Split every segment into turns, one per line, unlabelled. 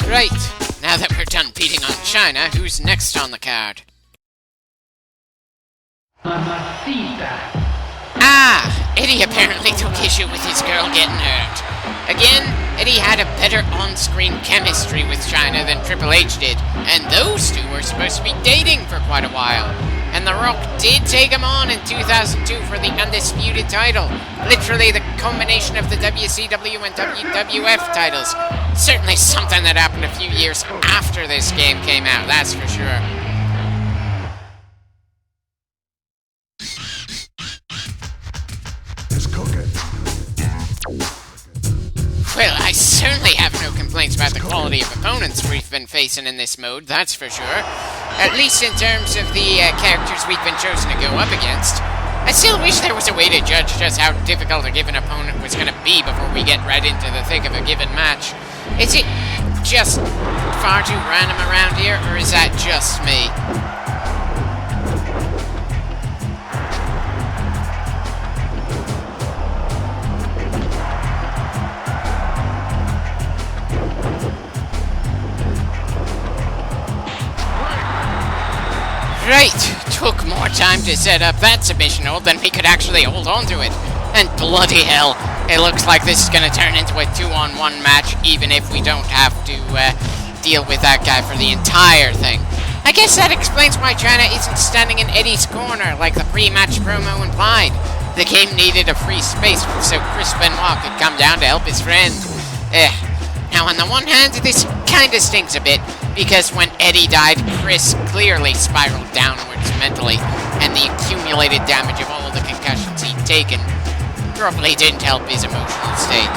Right, now that we're done beating on China, who's next on the card? Eddie apparently took issue with his girl getting hurt. Again, Eddie had a better on-screen chemistry with China than Triple H did, and those two were supposed to be dating for quite a while. And The Rock did take him on in 2002 for the Undisputed title. Literally the combination of the WCW and WWF titles. Certainly something that happened a few years after this game came out, that's for sure. Well, I certainly have no complaints about the quality of opponents we've been facing in this mode, that's for sure. At least in terms of the characters we've been chosen to go up against. I still wish there was a way to judge just how difficult a given opponent was going to be before we get right into the thick of a given match. Is it just far too random around here, or is that just me? Right, took more time to set up that submission hold than we could actually hold on to it. And bloody hell, it looks like this is going to turn into a 2-on-1 match, even if we don't have to deal with that guy for the entire thing. I guess that explains why China isn't standing in Eddie's corner like the pre-match promo implied. The game needed a free space so Chris Benoit could come down to help his friend. Now on the one hand, this kinda stinks a bit, because when Eddie died, Chris clearly spiraled downwards mentally, and the accumulated damage of all the concussions he'd taken probably didn't help his emotional state.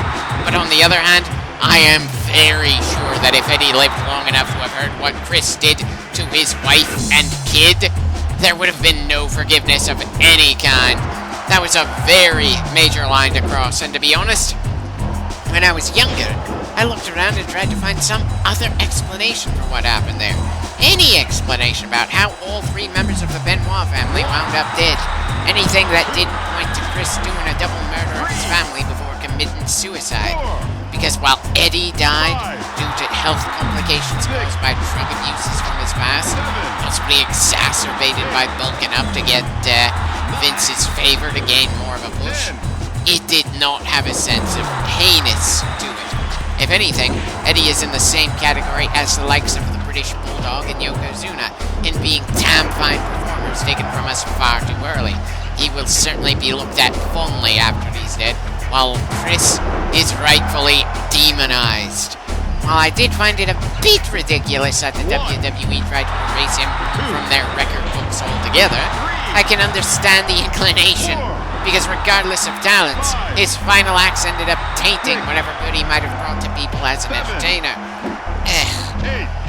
But on the other hand, I am very sure that if Eddie lived long enough to have heard what Chris did to his wife and kid, there would have been no forgiveness of any kind. That was a very major line to cross, and to be honest, when I was younger, I looked around and tried to find some other explanation for what happened there. Any explanation about how all three members of the Benoit family wound up dead. Anything that didn't point to Chris doing a double murder of his family before committing suicide. Because while Eddie died due to health complications caused by drug abuses from his past, possibly exacerbated by bulking up to get Vince's favor to gain more of a push, it did not have a sense of heinous to it. If anything, Eddie is in the same category as the likes of the British Bulldog and Yokozuna in being damn fine performers taken from us far too early. He will certainly be looked at fondly after he's dead, while Chris is rightfully demonized. While I did find it a bit ridiculous that the WWE tried to erase him from their record books altogether, I can understand the inclination. Because regardless of talents, his final acts ended up tainting whatever good he might have brought to people as an entertainer.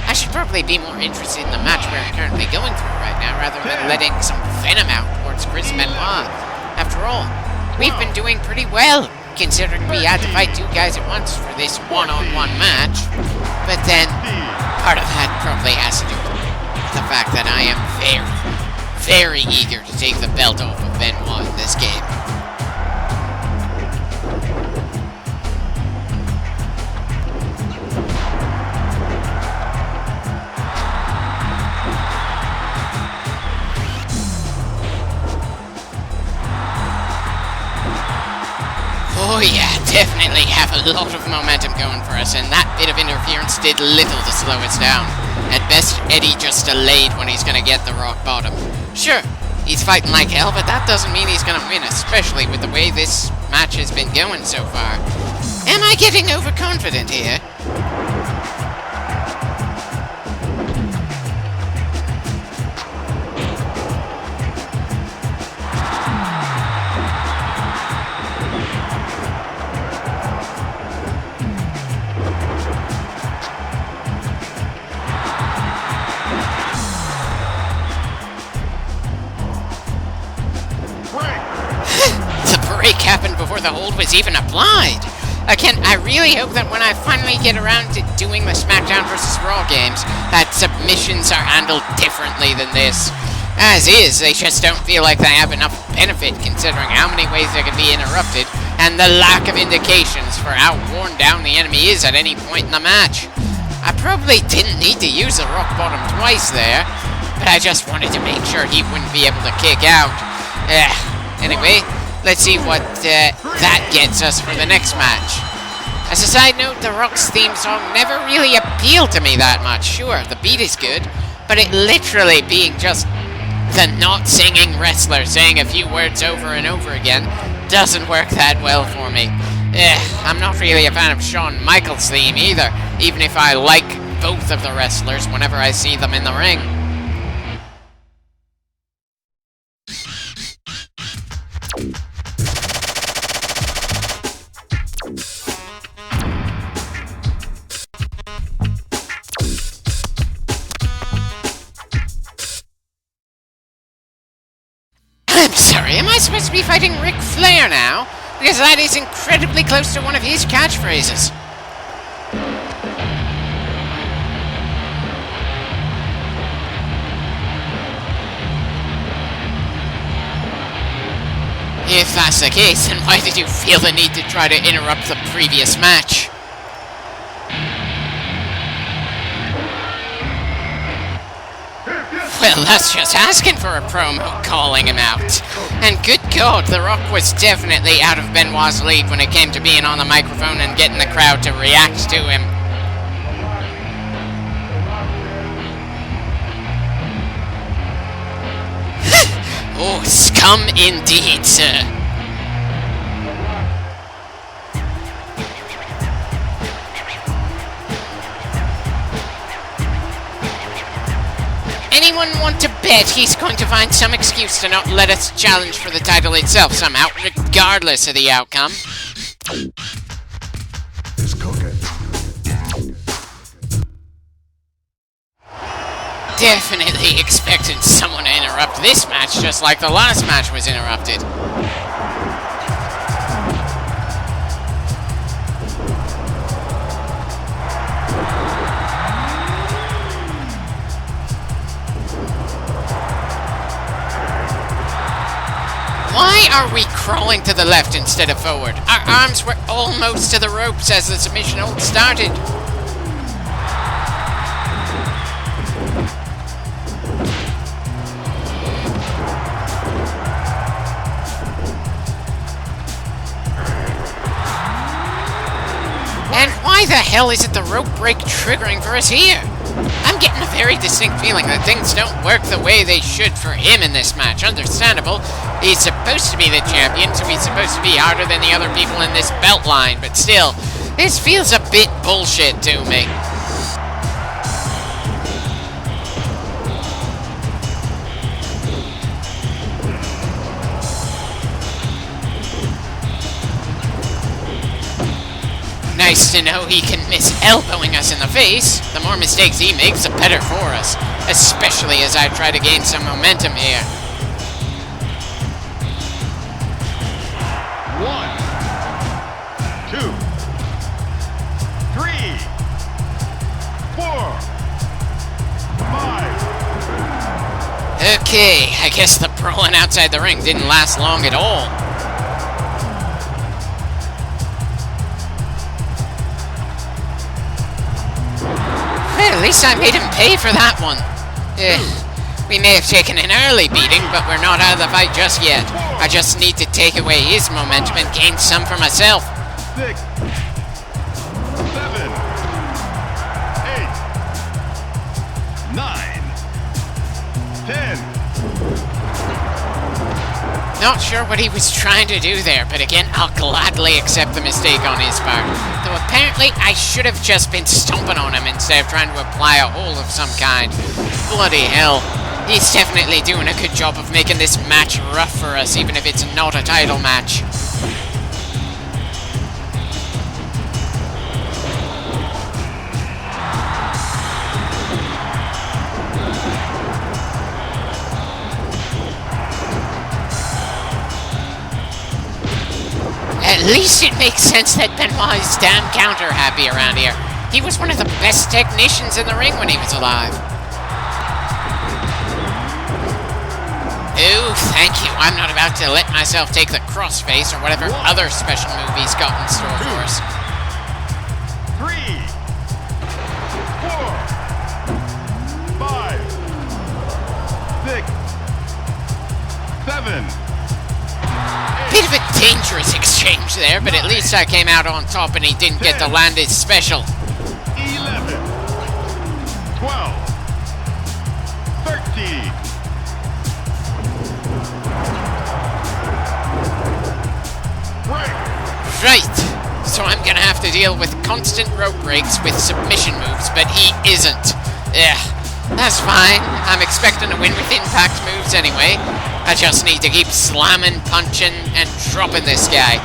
I should probably be more interested in the match we're currently going through right now, rather than letting some venom out towards Chris Benoit. After all, we've been doing pretty well, considering we had to fight two guys at once for this one-on-one match. But then, part of that probably has to do with the fact that I am very eager to take the belt off of Benoit in this game. Oh yeah, definitely have a lot of momentum going for us, and that bit of interference did little to slow us down. At best, Eddie just delayed when he's gonna get the rock bottom. Sure, he's fighting like hell, but that doesn't mean he's gonna win, especially with the way this match has been going so far. Am I getting overconfident here? Happened before the hold was even applied. Again, I really hope that when I finally get around to doing the SmackDown vs. Raw games, that submissions are handled differently than this. As is, they just don't feel like they have enough benefit considering how many ways they can be interrupted and the lack of indications for how worn down the enemy is at any point in the match. I probably didn't need to use the rock bottom twice there, but I just wanted to make sure he wouldn't be able to kick out. Anyway, let's see what that gets us for the next match. As a side note, The Rock's theme song never really appealed to me that much. Sure, the beat is good, but it literally being just the not singing wrestler saying a few words over and over again doesn't work that well for me. I'm not really a fan of Shawn Michaels' theme either, even if I like both of the wrestlers whenever I see them in the ring. I'm sorry, am I supposed to be fighting Ric Flair now? Because that is incredibly close to one of his catchphrases. If that's the case, then why did you feel the need to try to interrupt the previous match? Well, that's just asking for a promo calling him out. And good God, The Rock was definitely out of Benoit's league when it came to being on the microphone and getting the crowd to react to him. Oh, scum indeed, sir. Anyone want to bet he's going to find some excuse to not let us challenge for the title itself somehow, regardless of the outcome?
It's cooking.
Definitely expected someone to interrupt this match just like the last match was interrupted. Why are we crawling to the left instead of forward? Our arms were almost to the ropes as the submission hold started. And why the hell isn't the rope break triggering for us here? I'm getting a very distinct feeling that things don't work the way they should for him in this match. Understandable. He's supposed to be the champion, so he's supposed to be harder than the other people in this belt line, but still, this feels a bit bullshit to me. Nice to know he can miss elbowing us in the face. The more mistakes he makes, the better for us. Especially as I try to gain some momentum here.
1, 2, 3, 4, 5.
Okay, I guess the brawling outside the ring didn't last long at all. Well, at least I made him pay for that one. We may have taken an early beating, but we're not out of the fight just yet. I just need to take away his momentum and gain some for myself.
6, 7, 8, 9, 10.
Not sure what he was trying to do there, but again, I'll gladly accept the mistake on his part. Though apparently, I should have just been stomping on him instead of trying to apply a hold of some kind. Bloody hell. He's definitely doing a good job of making this match rough for us, even if it's not a title match. At least it makes sense that Benoit is damn counter happy around here. He was one of the best technicians in the ring when he was alive. Oh, thank you. I'm not about to let myself take the crossface or whatever other special move he's got in store for us.
3, 4,
Bit of a dangerous exchange there, but at least I came out on top and he didn't get to land his special.
11, 12, 13.
Right, so I'm gonna have to deal with constant rope breaks with submission moves, but he isn't. Yeah, that's fine. I'm expecting to win with impact moves anyway. I just need to keep slamming, punching, and dropping this guy.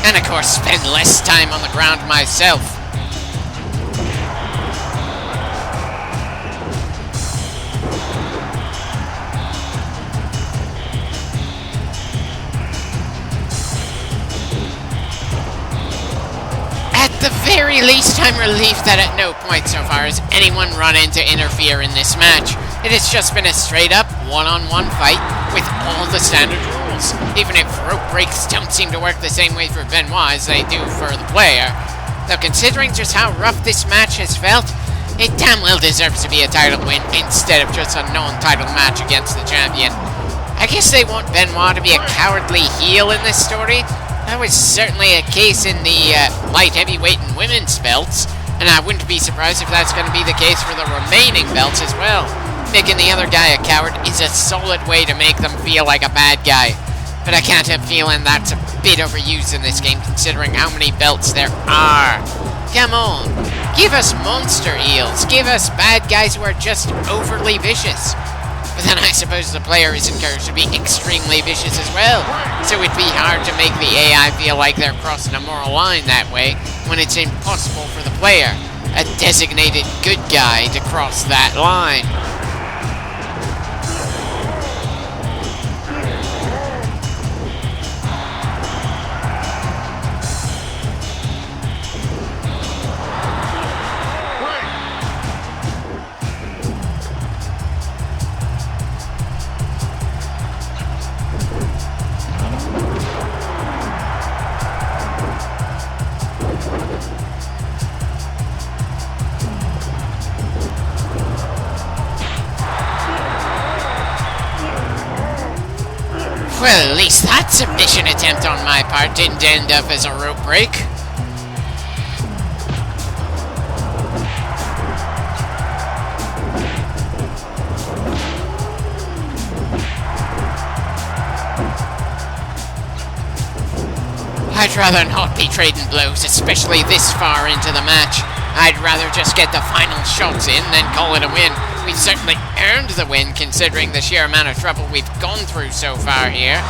And of course, spend less time on the ground myself. At the very least, I'm relieved that at no point so far has anyone run in to interfere in this match. It has just been a straight-up one-on-one fight with all the standard rules, even if rope breaks don't seem to work the same way for Benoit as they do for the player. Though considering just how rough this match has felt, it damn well deserves to be a title win instead of just a non-title match against the champion. I guess they want Benoit to be a cowardly heel in this story. That was certainly a case in the light heavyweight and women's belts, and I wouldn't be surprised if that's going to be the case for the remaining belts as well. Making the other guy a coward is a solid way to make them feel like a bad guy, but I can't help feeling that's a bit overused in this game considering how many belts there are. Come on, give us monster heels, give us bad guys who are just overly vicious. But then I suppose the player is encouraged to be extremely vicious as well, so it'd be hard to make the AI feel like they're crossing a moral line that way, when it's impossible for the player, a designated good guy, to cross that line. Well, at least that submission attempt on my part didn't end up as a rope break. I'd rather not be trading blows, especially this far into the match. I'd rather just get the final shots in, then call it a win. We've certainly earned the win, considering the sheer amount of trouble we've gone through so far here.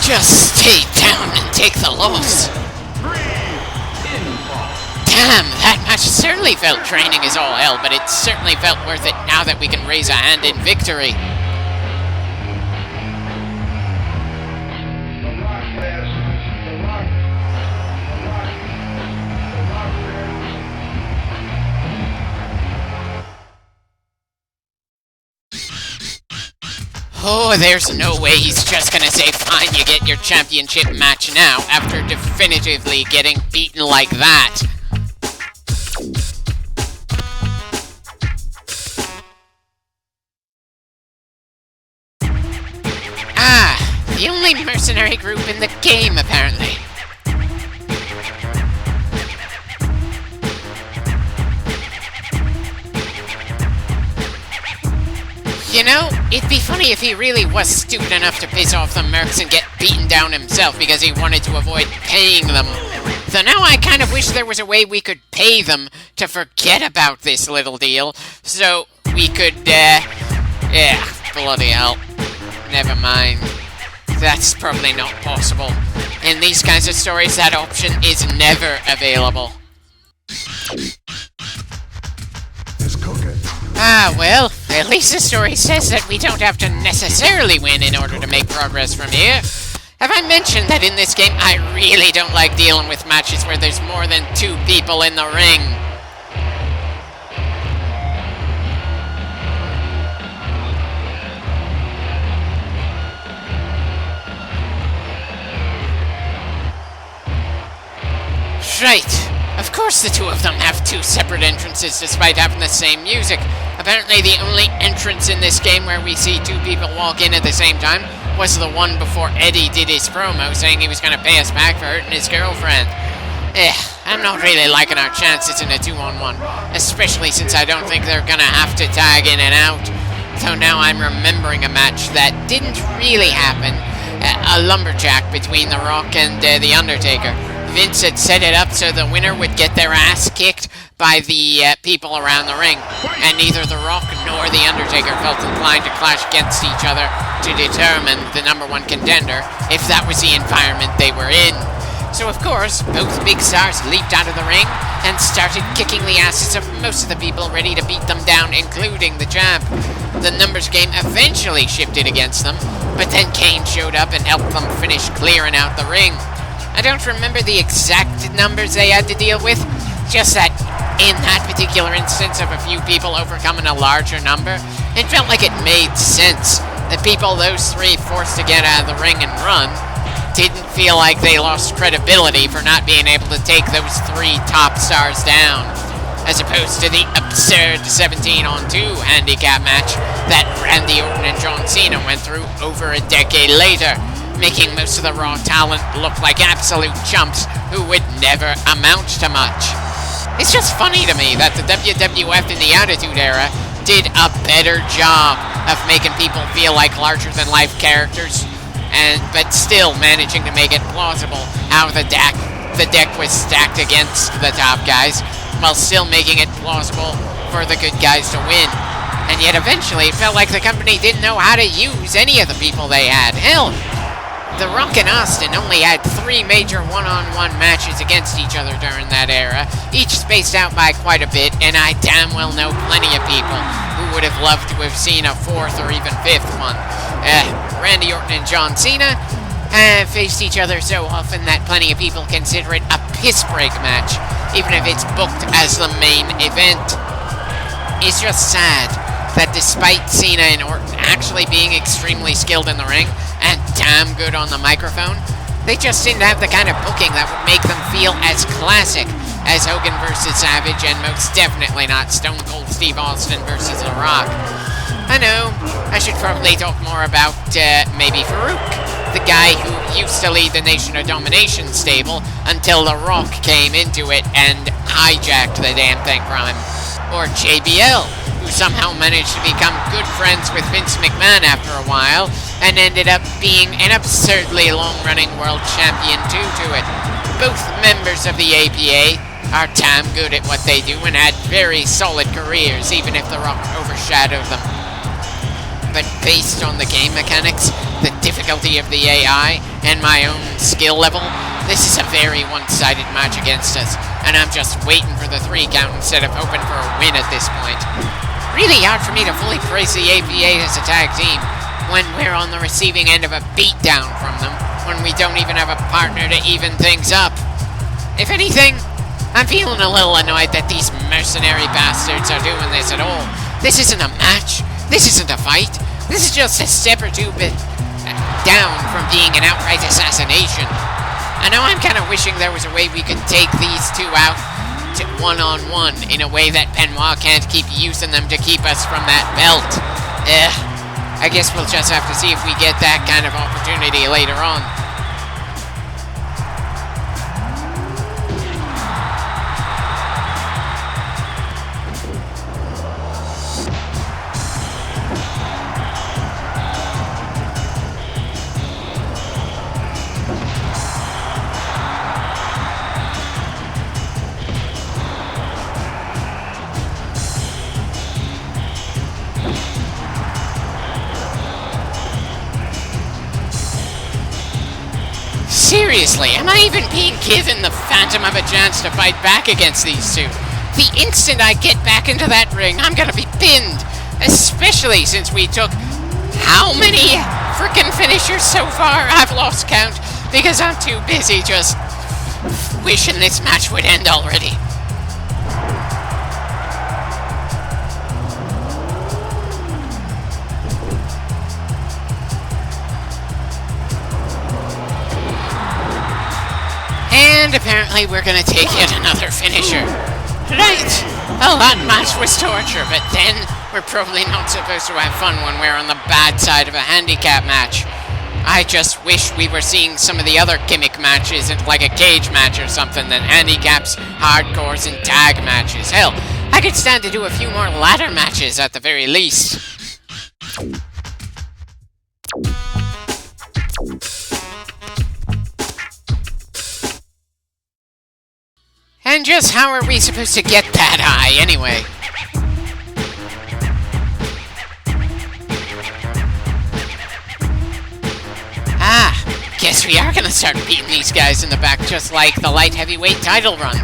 Just stay down and take the loss. Damn, that match certainly felt draining as all hell, but it certainly felt worth it now that we can raise a hand in victory. Oh, there's no way he's just gonna say, fine, you get your championship match now, after definitively getting beaten like that. Ah, the only mercenary group in the game, apparently. You know, it'd be funny if he really was stupid enough to piss off the mercs and get beaten down himself because he wanted to avoid paying them. So now I kind of wish there was a way we could pay them to forget about this little deal, so we could, yeah, bloody hell. Never mind. That's probably not possible. In these kinds of stories, that option is never available. Ah, well, at least the story says that we don't have to necessarily win in order to make progress from here. Have I mentioned that in this game, I really don't like dealing with matches where there's more than 2 people in the ring? Right. Of course the two of them have two separate entrances despite having the same music. Apparently the only entrance in this game where we see two people walk in at the same time was the one before Eddie did his promo saying he was going to pay us back for hurting his girlfriend. I'm not really liking our chances in a 2-on-1, especially since I don't think they're going to have to tag in and out. So now I'm remembering a match that didn't really happen. A lumberjack between The Rock and The Undertaker. Vince had set it up so the winner would get their ass kicked by the people around the ring, and neither The Rock nor The Undertaker felt inclined to clash against each other to determine the number one contender if that was the environment they were in. So of course, both big stars leaped out of the ring and started kicking the asses of most of the people ready to beat them down, including the champ. The numbers game eventually shifted against them, but then Kane showed up and helped them finish clearing out the ring. I don't remember the exact numbers they had to deal with, just that in that particular instance of a few people overcoming a larger number, it felt like it made sense. The people those three forced to get out of the ring and run didn't feel like they lost credibility for not being able to take those three top stars down, as opposed to the absurd 17-on-2 handicap match that Randy Orton and John Cena went through over a decade later, making most of the Raw talent look like absolute chumps who would never amount to much. It's just funny to me that the WWF in the Attitude Era did a better job of making people feel like larger-than-life characters, but still managing to make it plausible how the deck was stacked against the top guys, while still making it plausible for the good guys to win. And yet eventually it felt like the company didn't know how to use any of the people they had. Hell, The Rock and Austin only had 3 major one-on-one matches against each other during that era, each spaced out by quite a bit, and I damn well know plenty of people who would have loved to have seen a 4th or even 5th one. Randy Orton and John Cena have faced each other so often that plenty of people consider it a piss break match, even if it's booked as the main event. It's just sad that despite Cena and Orton actually being extremely skilled in the ring and damn good on the microphone, they just didn't have the kind of booking that would make them feel as classic as Hogan vs. Savage, and most definitely not Stone Cold Steve Austin vs. The Rock. I know, I should probably talk more about maybe Farouk, the guy who used to lead the Nation of Domination stable until The Rock came into it and hijacked the damn thing from him. Or JBL, who somehow managed to become good friends with Vince McMahon after a while, and ended up being an absurdly long-running world champion due to it. Both members of the APA are damn good at what they do and had very solid careers, even if The Rock overshadowed them. But based on the game mechanics, the difficulty of the AI, and my own skill level, this is a very one-sided match against us, and I'm just waiting for the 3 count instead of hoping for a win at this point. Really hard for me to fully praise the APA as a tag team when we're on the receiving end of a beatdown from them, when we don't even have a partner to even things up. If anything, I'm feeling a little annoyed that these mercenary bastards are doing this at all. This isn't a match. This isn't a fight. This is just a step or two bit down from being an outright assassination. I know I'm kind of wishing there was a way we could take these two out to one-on-one in a way that Benoit can't keep using them to keep us from that belt. I guess we'll just have to see if we get that kind of opportunity later on. Seriously, am I even being given the phantom of a chance to fight back against these two? The instant I get back into that ring, I'm gonna be pinned. Especially since we took how many frickin' finishers so far? I've lost count because I'm too busy just wishing this match would end already. And apparently we're gonna take yet another finisher. Right! Well, that match was torture, but then we're probably not supposed to have fun when we're on the bad side of a handicap match. I just wish we were seeing some of the other gimmick matches, like a cage match or something, than handicaps, hardcores, and tag matches. Hell, I could stand to do a few more ladder matches at the very least. And just how are we supposed to get that high, anyway? Guess we are gonna start beating these guys in the back, just like the light heavyweight title run.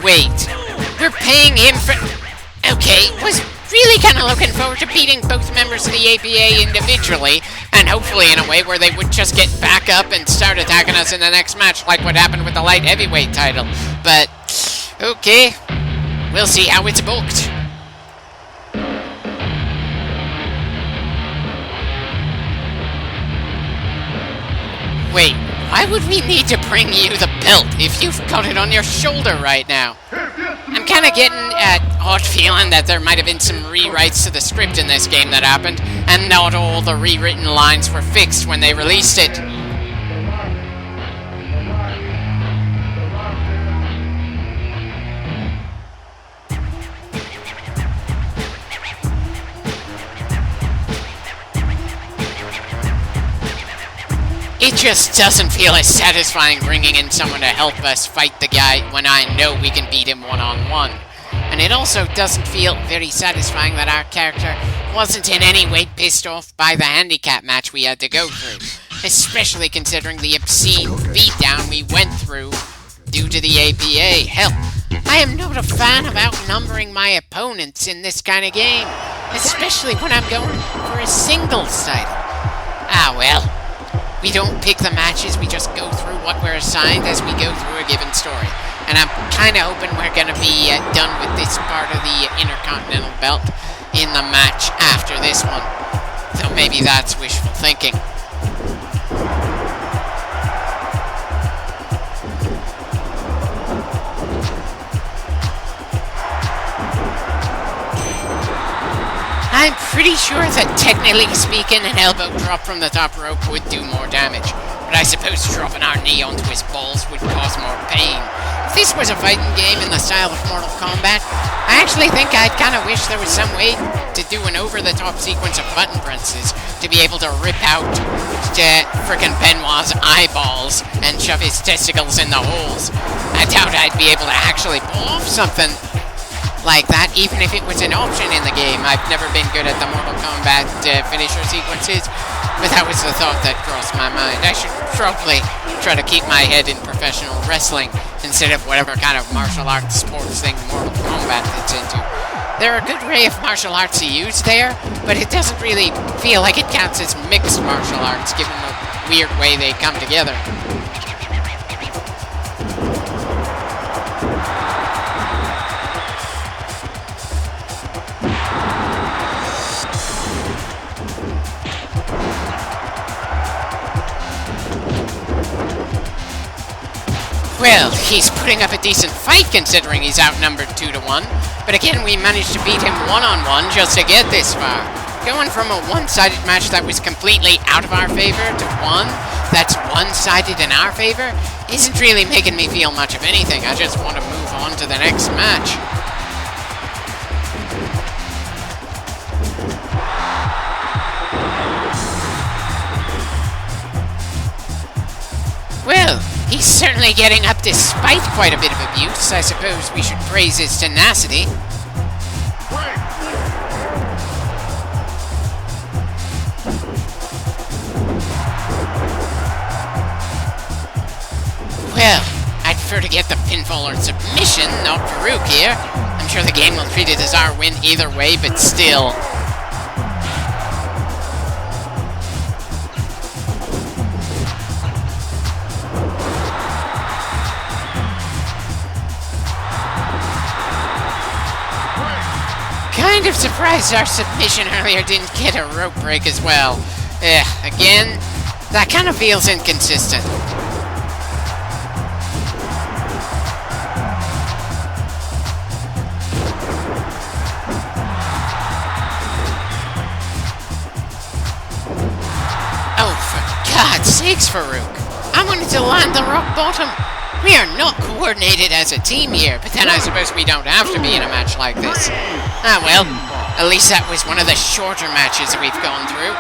Wait, we're paying him for... Okay, was really kind of looking forward to beating both members of the APA individually, and hopefully in a way where they would just get back up and start attacking us in the next match, like what happened with the light heavyweight title. But, okay, we'll see how it's booked. Wait, why would we need to bring you the belt if you've got it on your shoulder right now? I'm kind of getting an odd feeling that there might have been some rewrites to the script in this game that happened, and not all the rewritten lines were fixed when they released it. It just doesn't feel as satisfying bringing in someone to help us fight the guy when I know we can beat him one-on-one. And it also doesn't feel very satisfying that our character wasn't in any way pissed off by the handicap match we had to go through, especially considering the obscene beatdown we went through due to the APA. Hell, I am not a fan of outnumbering my opponents in this kind of game, especially when I'm going for a singles title. Ah well. We don't pick the matches, we just go through what we're assigned as we go through a given story. And I'm kind of hoping we're going to be done with this part of the Intercontinental Belt in the match after this one. Though maybe that's wishful thinking. I'm pretty sure that, technically speaking, an elbow drop from the top rope would do more damage, but I suppose dropping our knee onto his balls would cause more pain. If this was a fighting game in the style of Mortal Kombat, I actually think I'd kind of wish there was some way to do an over-the-top sequence of button presses to be able to rip out frickin' Benoit's eyeballs and shove his testicles in the holes. I doubt I'd be able to actually pull off something like that, even if it was an option in the game. I've never been good at the Mortal Kombat finisher sequences, but that was the thought that crossed my mind. I should probably try to keep my head in professional wrestling instead of whatever kind of martial arts sports thing Mortal Kombat fits into. There are a good array of martial arts to use there, but it doesn't really feel like it counts as mixed martial arts, given the weird way they come together. Well, he's putting up a decent fight considering he's outnumbered 2-1, but again we managed to beat him one-on-one just to get this far. Going from a one-sided match that was completely out of our favor to one that's one-sided in our favor isn't really making me feel much of anything. I just want to move on to the next match. Well, he's certainly getting up despite quite a bit of abuse. I suppose we should praise his tenacity. Well, I'd prefer to get the pinfall or submission, not Farouk here. I'm sure the game will treat it as our win either way, but still. kind of surprised our submission earlier didn't get a rope break as well. Again, that kind of feels inconsistent. Oh, for God's sakes, Farouk. I wanted to land the rock bottom. We are not coordinated as a team here, but then I suppose we don't have to be in a match like this. Ah, well, at least that was one of the shorter matches we've gone through.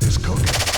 It's cooking.